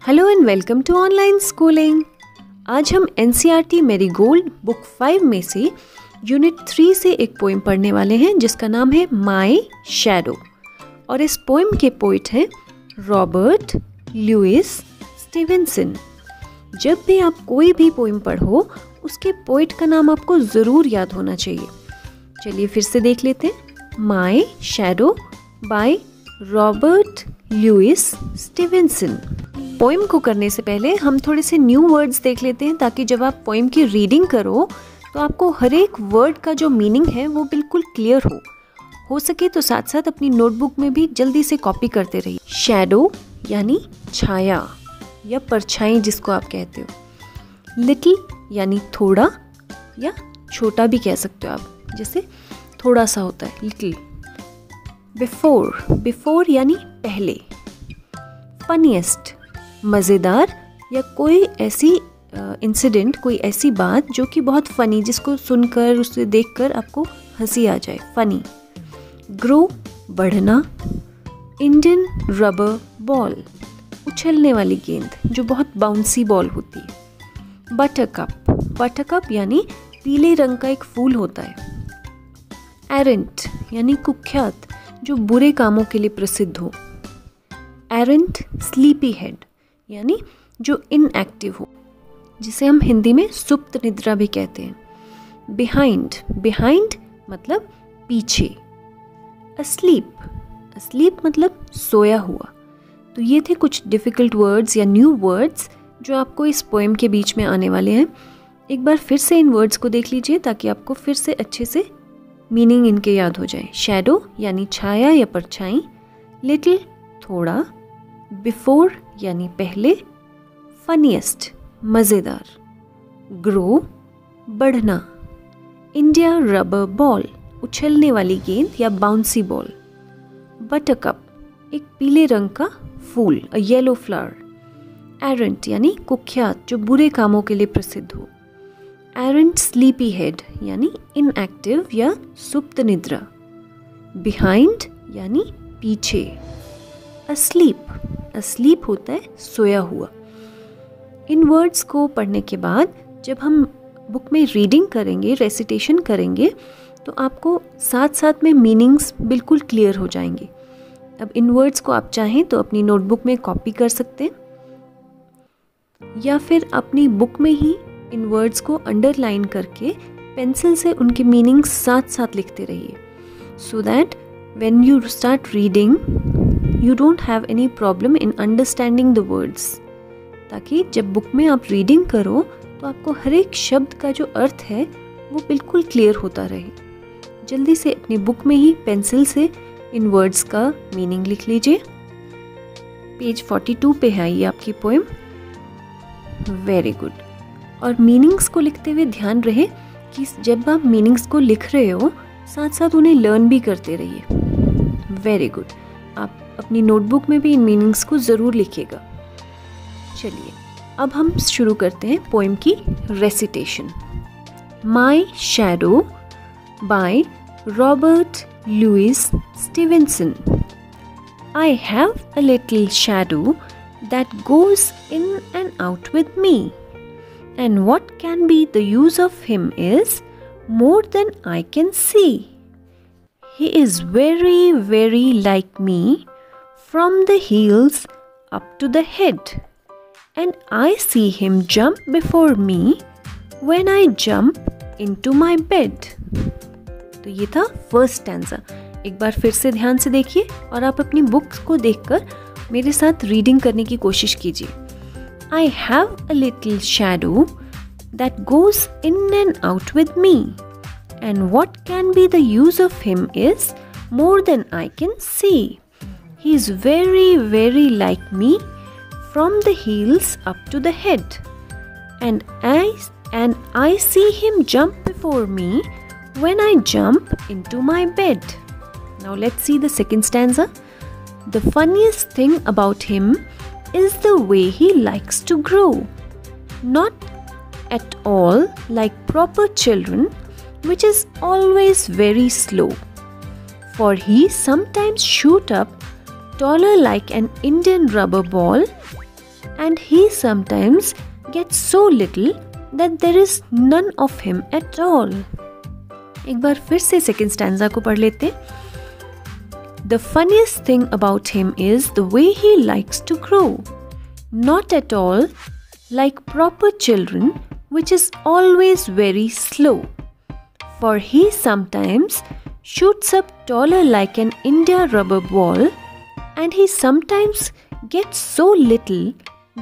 Hello and welcome to online schooling. आज हम NCERT marigold book 5 में से यूनिट 3 से एक पोएम पढ़ने वाले हैं जिसका नाम है माय शैडो। और इस पोएम के पोइट हैं रॉबर्ट लुइस स्टीवेंसन। जब भी आप कोई भी पोएम पढ़ो उसके पोइट का नाम आपको ज़रूर याद होना चाहिए। चलिए फिर से देख लेते हैं। My shadow by Robert Louis Stevenson. Poem को करने से पहले हम थोड़े से न्यू वर्ड्स देख लेते हैं ताकि जब आप पोएम की रीडिंग करो तो आपको हर एक वर्ड का जो मीनिंग है वो बिल्कुल क्लियर हो सके तो साथ साथ अपनी नोटबुक में भी जल्दी से कॉपी करते रहिए। शैडो यानी छाया या परछाई जिसको आप कहते हो। लिटिल यानी थोड़ा या छोटा भी कह सकते हो आप, जैसे थोड़ा सा होता है लिटिल। बिफोर यानी पहले। फनीएस्ट मज़ेदार या कोई ऐसी इंसिडेंट, कोई ऐसी बात जो कि बहुत फ़नी, जिसको सुनकर उसे देखकर आपको हंसी आ जाए, फ़नी। ग्रो बढ़ना। इंडियन रबर बॉल उछलने वाली गेंद जो बहुत बाउंसी बॉल होती है। बटरकप यानी पीले रंग का एक फूल होता है। एरेंट यानी कुख्यात जो बुरे कामों के लिए प्रसिद्ध हो। एरेंट स्लीपी हेड यानी जो इनएक्टिव हो, जिसे हम हिंदी में सुप्त निद्रा भी कहते हैं। बिहाइंड मतलब पीछे। अस्लीप मतलब सोया हुआ। तो ये थे कुछ डिफ़िकल्ट वर्ड्स या न्यू वर्ड्स जो आपको इस पोएम के बीच में आने वाले हैं। एक बार फिर से इन वर्ड्स को देख लीजिए ताकि आपको फिर से अच्छे से मीनिंग इनके याद हो जाए। शैडो यानी छाया या परछाई। लिटिल थोड़ा। बिफोर यानी पहले। फनीएस्ट मज़ेदार। ग्रो बढ़ना। इंडिया रबर बॉल उछलने वाली गेंद या बाउंसी बॉल। बटरकप एक पीले रंग का फूल, अ येलो फ्लावर। एरेंट यानी कुख्यात जो बुरे कामों के लिए प्रसिद्ध हो। एरेंट स्लीपी हेड यानी इनएक्टिव या सुप्त निद्रा। बिहाइंड यानी पीछे। अस्लीप होता है सोया हुआ। इन वर्ड्स को पढ़ने के बाद जब हम बुक में रीडिंग करेंगे, रेसिटेशन करेंगे, तो आपको साथ साथ में मीनिंग्स बिल्कुल क्लियर हो जाएंगे। अब इन वर्ड्स को आप चाहें तो अपनी नोटबुक में कॉपी कर सकते हैं या फिर अपनी बुक में ही इन वर्ड्स को अंडरलाइन करके पेंसिल से उनके मीनिंग्स साथ साथ लिखते रहिए, so that when you start reading you don't have any problem in understanding the words. ताकि जब बुक में आप रीडिंग करो तो आपको हर एक शब्द का जो अर्थ है वो बिल्कुल क्लियर होता रहे। जल्दी से अपनी बुक में ही पेंसिल से इन वर्ड्स का मीनिंग लिख लीजिए। पेज 42 पे है ये आपकी पोएम। Very good. और मीनिंग्स को लिखते हुए ध्यान रहे कि जब आप मीनिंग्स को लिख रहे हो साथ साथ उन्हें लर्न भी करते रहिए। Very good. आप अपनी नोटबुक में भी इन मीनिंग्स को ज़रूर लिखिएगा। चलिए अब हम शुरू करते हैं पोएम की recitation. My shadow by Robert Louis Stevenson. I have a little shadow that goes in and out with me, and what can be the use of him is more than I can see. He is very, very like me from the heels up to the head, and I see him jump before me when I jump into my bed. तो ये था first stanza. एक बार फिर से ध्यान से देखिए और आप अपनी बुक्स को देखकर मेरे साथ रीडिंग करने की कोशिश कीजिए। I have a little shadow that goes in and out with me, and what can be the use of him is more than I can see. He is very, very like me from the heels up to the head, and I see him jump before me when I jump into my bed. Now let's see the second stanza. The funniest thing about him is the way he likes to grow. Not at all like proper children, which is always very slow. For he sometimes shoot up taller like an Indian rubber ball and he sometimes gets so little that there is none of him at all. एक बार फिर से second stanza को पढ़ लेते. The funniest thing about him is the way he likes to grow. Not at all like proper children, which is always very slow. For he sometimes shoots up taller like an India rubber ball, and he sometimes gets so little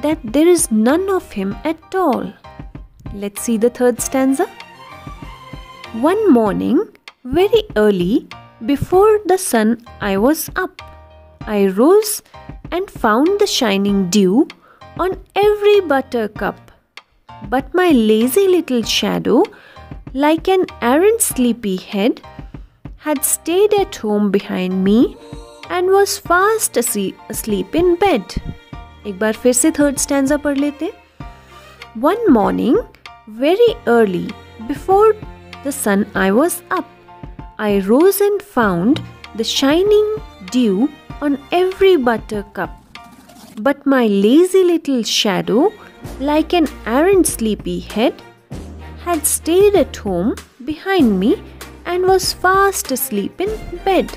that there is none of him at all. Let's see the third stanza. One morning, very early, before the sun I was up, I rose and found the shining dew on every buttercup. But my lazy little shadow, like an errant sleepy head, had stayed at home behind me and was fast asleep in bed. एक बार फिर से third stanza पढ़ लेते. One morning, very early, before the sun I was up, I rose and found the shining dew on every buttercup. But my lazy little shadow, like an errant sleepy head, had stayed at home behind me and was fast asleep in bed.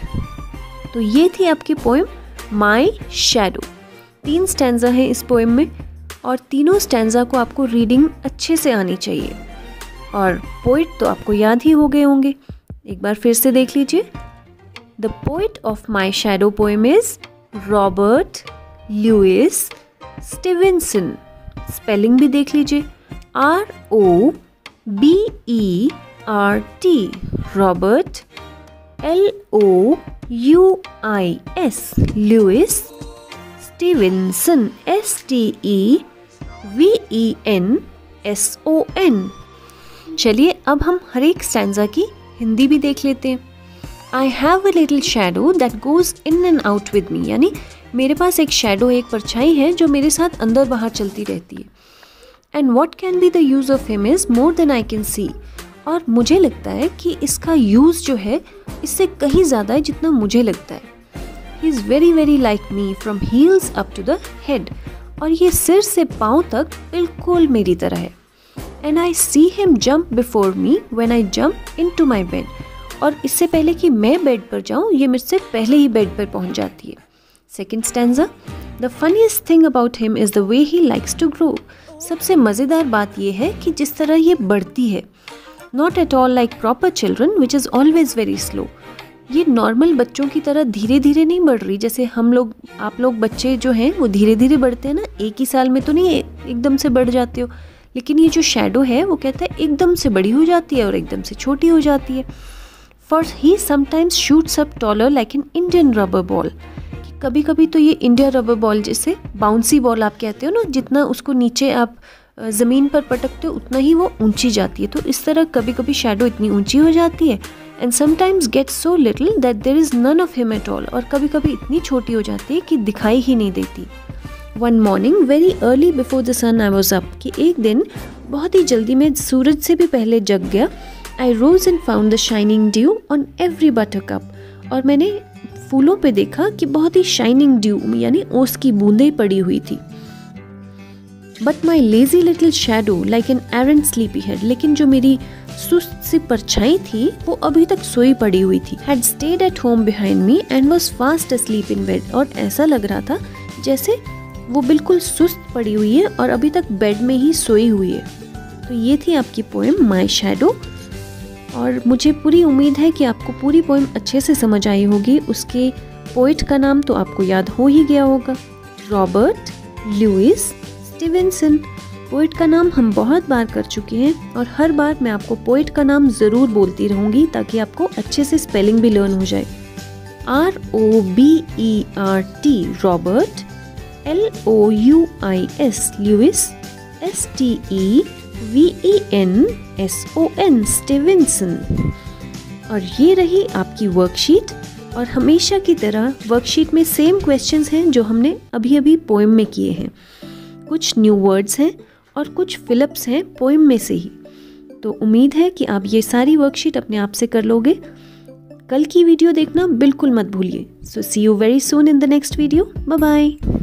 तो ये थी आपकी poem my shadow. 3 stanza है इस poem में और तीनों stanza को आपको रीडिंग अच्छे से आनी चाहिए और पोइट तो आपको याद ही हो गए होंगे. एक बार फिर से देख लीजिए. The poet of my shadow poem is Robert Louis Stevenson. Spelling भी देख लीजिए. ROBERT Robert, LOUIS Louis, Stevenson STEVENSON. चलिए अब हम हर एक स्टैंजा की हिंदी भी देख लेते हैं. I have a little shadow that goes in and out with me. यानी मेरे पास एक शैडो, एक परछाई है जो मेरे साथ अंदर बाहर चलती रहती है. And what can be the use of him is more than I can see. और मुझे लगता है कि इसका यूज जो है इससे कहीं ज़्यादा है जितना मुझे लगता है. He is very very like me from heels up to the head. और ये सिर से पाँव तक बिल्कुल मेरी तरह है. And I see him jump before me when I jump into my bed. और इससे पहले कि मैं बेड पर जाऊँ ये मुझसे पहले ही बेड पर पहुँच जाती है. Second stanza. The funniest thing about him is the way he likes to grow. सबसे मज़ेदार बात यह है कि जिस तरह ये बढ़ती है. Not at all like proper children which is always very slow. ये नॉर्मल बच्चों की तरह धीरे धीरे नहीं बढ़ रही. जैसे हम लोग, आप लोग बच्चे जो हैं वो धीरे धीरे बढ़ते हैं ना. एक ही साल में तो नहीं एकदम से बढ़ जाते हो. लेकिन ये जो शैडो है वो कहता है एकदम से बड़ी हो जाती है और एकदम से छोटी हो जाती है. For he sometimes shoots up taller like an Indian rubber ball. कभी कभी तो ये इंडिया रबर बॉल, जैसे बाउंसी बॉल आप कहते हो ना, जितना उसको नीचे आप ज़मीन पर पटकते हो उतना ही वो ऊंची जाती है. तो इस तरह कभी कभी शैडो इतनी ऊंची हो जाती है. And sometimes get so little that there is none of him at all. और कभी कभी इतनी छोटी हो जाती है कि दिखाई ही नहीं देती. One morning very early before the sun I was up. कि एक दिन बहुत ही जल्दी में सूरज से भी पहले जग गया. I rose and found the shining dew on every buttercup. और मैंने फूलों पे देखा कि बहुत ही शाइनिंग ड्यू यानी ओस की बूंदें पड़ी हुई थी. But my lazy little shadow like an errant sleepy head. लेकिन जो मेरी सुस्त सी परछाई थी वो अभी तक सोई पड़ी हुई थी. Had stayed at home behind me and was fast asleep in bed. और ऐसा लग रहा था जैसे वो बिल्कुल सुस्त पड़ी हुई है और अभी तक बेड में ही सोई हुई है. तो ये थी आपकी पोएम माई शैडो. और मुझे पूरी उम्मीद है कि आपको पूरी पोएम अच्छे से समझ आई होगी. उसके पोइट का नाम तो आपको याद हो ही गया होगा, रॉबर्ट लुइस स्टीवेंसन. पोइट का नाम हम बहुत बार कर चुके हैं और हर बार मैं आपको पोइट का नाम ज़रूर बोलती रहूँगी ताकि आपको अच्छे से स्पेलिंग भी लर्न हो जाए. ROBERT Robert, LOUIS Louis, STEVENSON Stevenson. और ये रही आपकी वर्कशीट. और हमेशा की तरह वर्कशीट में सेम क्वेश्चंस हैं जो हमने अभी अभी पोएम में किए हैं. कुछ न्यू वर्ड्स हैं और कुछ फिलअप्स हैं पोएम में से ही. तो उम्मीद है कि आप ये सारी वर्कशीट अपने आप से कर लोगे. कल की वीडियो देखना बिल्कुल मत भूलिए. So see you very soon in the next video. Bye bye.